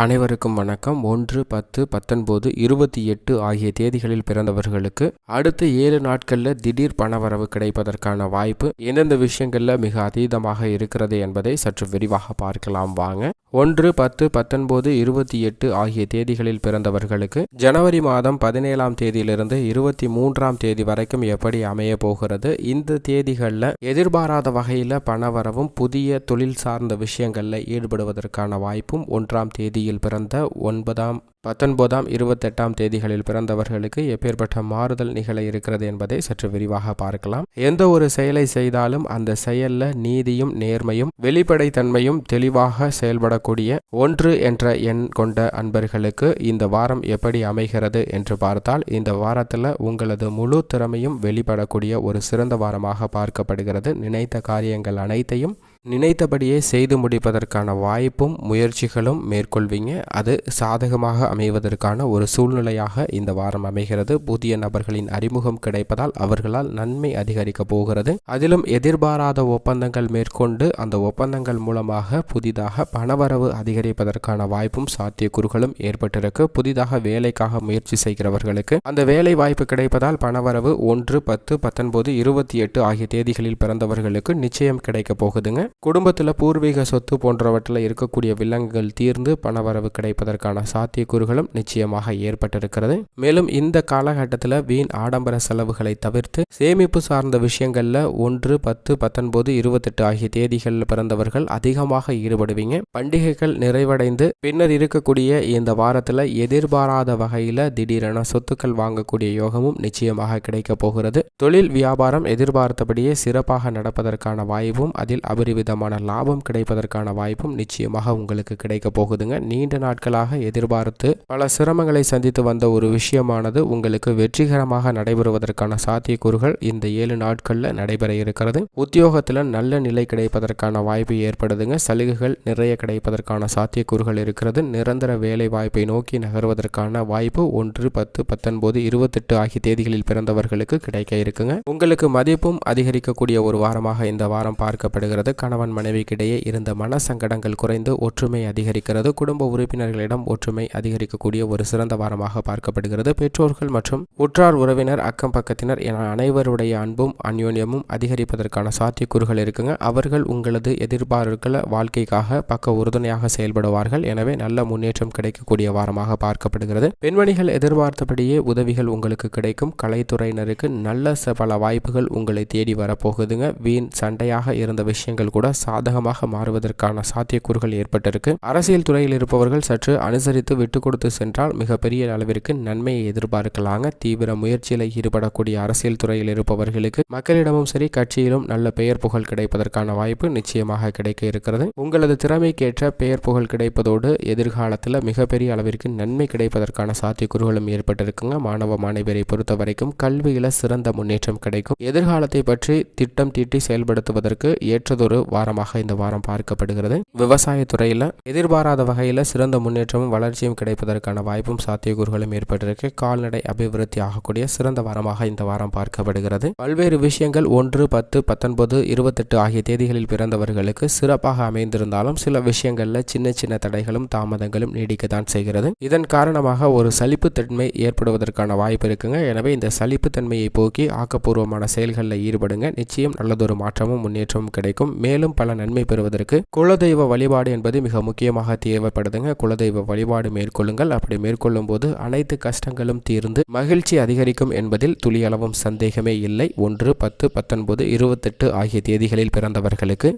அனைவருக்கும் வணக்கம். 1, 10, 19, 28 ஆகிய தேதிகளில் பிறந்தவர்களுக்கு அடுத்த 7 நாட்களில் திடீர் பணவரவு கிடைப்பதற்கான வாய்ப்பு எந்தெந்த விஷயங்களில் மிக அதீதமாக இருக்கிறது என்பதை சற்று விரிவாக பார்க்கலாம் வாங்க. 1, 10, 19, 28 ஆகிய தேதிகளில் பிறந்தவர்களுக்கு ஜனவரி மாதம் 17ஆம் தேதியிலிருந்து 23ஆம் தேதி வரைக்கும் எப்படி அமைய போகிறது, இந்த தேதிகளில் எதிர்பாராத வகையில் பணவரவும் புதிய தொழில் சார்ந்த விஷயங்களில் ஈடுபடுவதற்கான வாய்ப்பும் 1ஆம் தேதியில் பிறந்த 9ஆம் 19ஆம் 28ஆம் தேதிகளில் பிறந்தவர்களுக்கு எப்பேற்பட்ட மாறுதல் நிகழ இருக்கிறது என்பதை சற்று விரிவாக பார்க்கலாம். எந்த ஒரு செயலை செய்தாலும் அந்த செயல்ல நீதியும் நேர்மையும் வெளிப்படைத்தன்மையும் தெளிவாக செயல்படக்கூடிய 1 என்ற எண் கொண்ட அன்பர்களுக்கு இந்த வாரம் எப்படி அமைகிறது என்று பார்த்தால், இந்த வாரத்தில் உங்களது முழு திறமையும் வெளிப்படக்கூடிய ஒரு சிறந்த வாரமாக பார்க்கப்படுகிறது. நினைத்த காரியங்கள் அனைத்தையும் நினைத்தபடியே செய்து முடிப்பதற்கான வாய்ப்பும் முயற்சிகளும் மேற்கொள்வீங்க. அது சாதகமாக அமைவதற்கான ஒரு சூழ்நிலையாக இந்த வாரம் அமைகிறது. புதிய நபர்களின் அறிமுகம் கிடைப்பதால் அவர்களால் நன்மை அதிகரிக்க போகிறது. அதிலும் எதிர்பாராத ஒப்பந்தங்கள் மேற்கொண்டு அந்த ஒப்பந்தங்கள் மூலமாக புதிதாக பணவரவு அதிகரிப்பதற்கான வாய்ப்பும் சாத்தியக்கூறுகளும் ஏற்பட்டிருக்கு. புதிதாக வேலைக்காக முயற்சி செய்கிறவர்களுக்கு அந்த வேலை வாய்ப்பு கிடைப்பதால் பணவரவு 1, 10, 19, 28 ஆகிய தேதிகளில் பிறந்தவர்களுக்கு நிச்சயம் கிடைக்க போகுதுங்க. குடும்பத்தில் பூர்வீக சொத்து போன்றவற்றில் இருக்கக்கூடிய வில்லங்குகள் தீர்ந்து பணவரவு கிடைப்பதற்கான சாத்தியக்கூறுகளும் நிச்சயமாக ஏற்பட்டிருக்கிறது. மேலும் இந்த காலகட்டத்தில் வீண் ஆடம்பர செலவுகளை தவிர்த்து சேமிப்பு சார்ந்த விஷயங்கள்ல 1, 10, 19, 28 ஆகிய தேதிகளில் பிறந்தவர்கள் அதிகமாக ஈடுபடுவீங்க. பண்டிகைகள் நிறைவடைந்து பின்னர் இருக்கக்கூடிய இந்த வாரத்தில் எதிர்பாராத வகையில் திடீரென சொத்துக்கள் வாங்கக்கூடிய யோகமும் நிச்சயமாக கிடைக்க போகிறது. தொழில் வியாபாரம் எதிர்பார்த்தபடியே சிறப்பாக நடப்பதற்கான வாய்ப்பும் அதில் விதமான லாபம் கிடைப்பதற்கான வாய்ப்பும் நிச்சயமாக உங்களுக்கு கிடைக்க போகுதுங்க. நீண்ட நாட்களாக எதிர்பார்த்து பல சிரமங்களை சந்தித்து வந்த ஒரு விஷயமானது உங்களுக்கு வெற்றிகரமாக நடைபெறுவதற்கான சாத்தியக்கூறுகள் இந்த 7 நாட்களில் நடைபெற இருக்கிறது. உத்தியோகத்தில் நல்ல நிலை கிடைப்பதற்கான வாய்ப்பு ஏற்படுதுங்க. சலுகைகள் நிறைய கிடைப்பதற்கான சாத்தியக்கூறுகள் இருக்கிறது. நிரந்தர வேலை வாய்ப்பை நோக்கி நகர்வதற்கான வாய்ப்பு 1, 10, 19, 28 ஆகிய தேதிகளில் பிறந்தவர்களுக்கு கிடைக்க இருக்குங்க. உங்களுக்கு மதிப்பும் அதிகரிக்கக்கூடிய ஒரு வாரமாக இந்த வாரம் பார்க்கப்படுகிறது. கணவன் மனைவிக்கிடையே இருந்த மன சங்கடங்கள் குறைந்து ஒற்றுமை அதிகரிக்கிறது. குடும்ப உறுப்பினர்களிடம் ஒற்றுமை அதிகரிக்கக்கூடிய ஒரு சிறந்த வாரமாக பார்க்கப்படுகிறது. பெற்றோர்கள் மற்றும் உற்றார் உறவினர் அக்கம் பக்கத்தினர் என அனைவருடைய அன்பும் அந்யோன்யமும் அதிகரிப்பதற்கான சாத்தியக்கூறுகள் இருக்குங்க. அவர்கள் உங்களது எதிர்பார்ப்புகள் வாழ்க்கைக்காக பக்க உறுதுணையாக செயல்படுவார்கள். எனவே நல்ல முன்னேற்றம் கிடைக்கக்கூடிய வாரமாக பார்க்கப்படுகிறது. பெண்மணிகள் எதிர்பார்த்தபடியே உதவிகள் உங்களுக்கு கிடைக்கும். கலைத்துறையினருக்கு நல்ல பல வாய்ப்புகள் உங்களை தேடி வரப்போகுதுங்க. வீண் சண்டையாக இருந்த விஷயங்கள் கூட சாதகமாக மாறுவதற்கான சாத்தியக்கூறுகள் ஏற்பட்டிருக்கு. அரசியல் துறையில் இருப்பவர்கள் சற்று அனுசரித்து விட்டு கொடுத்து சென்றால் மிகப்பெரிய அளவிற்கு நன்மையை எதிர்பார்க்கலாங்க. தீவிர முயற்சியில் ஈடுபடக்கூடிய அரசியல் துறையில் இருப்பவர்களுக்கு மக்களிடமும் சரி கட்சியிலும் நல்ல பெயர் புகழ் கிடைப்பதற்கான வாய்ப்பு நிச்சயமாக கிடைக்க இருக்கிறது. உங்களது திறமைக்கேற்ற பெயர் புகழ் கிடைப்பதோடு எதிர்காலத்தில் மிகப்பெரிய அளவிற்கு நன்மை கிடைப்பதற்கான சாத்தியக்கூறுகளும் ஏற்பட்டிருக்குங்க. மாணவ மாணவியரை பொறுத்த வரைக்கும் கல்வியில சிறந்த முன்னேற்றம் கிடைக்கும். எதிர்காலத்தை பற்றி திட்டம் தீட்டி செயல்படுத்துவதற்கு ஏற்றதொரு வாரமாக இந்த வாரம் பார்க்கப்படுகிறது. விவசாய துறையில் எதிர்பாராத வகையில் சிறந்த முன்னேற்றமும் வளர்ச்சியும் கிடைப்பதற்கான வாய்ப்பும் சாத்தியக்கூறுகளும் ஏற்பட்டிருக்கு. கால்நடை அபிவிருத்தி ஆகக்கூடிய சிறந்த வாரமாக இந்த வாரம் பார்க்கப்படுகிறது. பல்வேறு விஷயங்கள் 1, 10, 19, 28 ஆகிய தேதிகளில் பிறந்தவர்களுக்கு சிறப்பாக அமைந்திருந்தாலும் சில விஷயங்கள்ல சின்ன சின்ன தடைகளும் தாமதங்களும் நீடிக்கத்தான் செய்கிறது. இதன் காரணமாக ஒரு சலிப்புத்தன்மை ஏற்படுவதற்கான வாய்ப்பு இருக்குங்க. எனவே இந்த சலிப்புத்தன்மையை போக்கி ஆக்கப்பூர்வமான செயல்களில் ஈடுபடுங்க. நிச்சயம் நல்லதொரு மாற்றமும் முன்னேற்றமும் கிடைக்கும். மேலும் பல நன்மை பெறுவதற்கு குலதெய்வ வழிபாடு என்பது மிக முக்கியமாக தேவைப்படுதுங்க. குலதெய்வ வழிபாடு மேற்கொள்ளுங்கள். அப்படி மேற்கொள்ளும் போது அனைத்து கஷ்டங்களும் தீர்ந்து மகிழ்ச்சி அதிகரிக்கும் என்பதில் துளியளவும் சந்தேகமே இல்லை. 1, 10, 19, 28 ஆகிய தேதிகளில் பிறந்தவர்களுக்கு